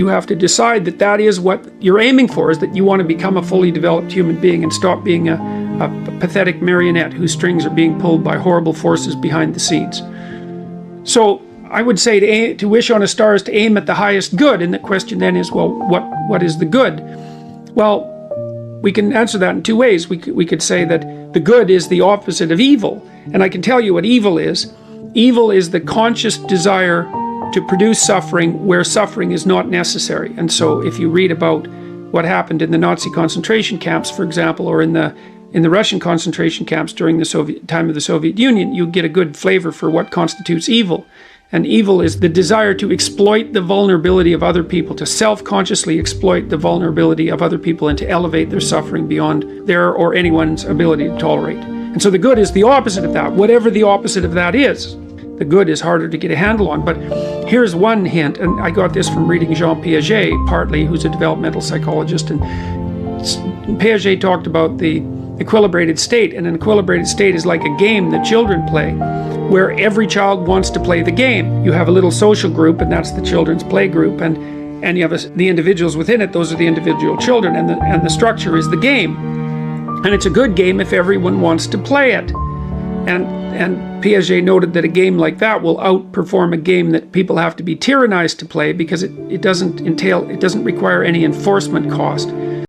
You have to decide that that is what you're aiming for, is that you want to become a fully developed human being and stop being a pathetic marionette whose strings are being pulled by horrible forces behind the scenes. So I would say to wish on a star is to aim at the highest good, and the question then is, well, what is the good? Well, we can answer that in two ways. We could say that the good is the opposite of evil, and I can tell you what evil is. Evil is the conscious desire to produce suffering where suffering is not necessary. And so if you read about what happened in the Nazi concentration camps, for example, or in the Russian concentration camps during the time of the Soviet Union, you get a good flavor for what constitutes evil. And evil is the desire to exploit the vulnerability of other people, to self-consciously exploit the vulnerability of other people and to elevate their suffering beyond their or anyone's ability to tolerate. And so the good is the opposite of that, whatever the opposite of that is. The good is harder to get a handle on. But here's one hint, and I got this from reading Jean Piaget, partly, who's a developmental psychologist. And Piaget talked about the equilibrated state, and an equilibrated state is like a game that children play, where every child wants to play the game. You have a little social group, and that's the children's play group, and you have the individuals within it, those are the individual children, and the structure is the game. And it's a good game if everyone wants to play it. And Piaget noted that a game like that will outperform a game that people have to be tyrannized to play, because it doesn't require any enforcement cost.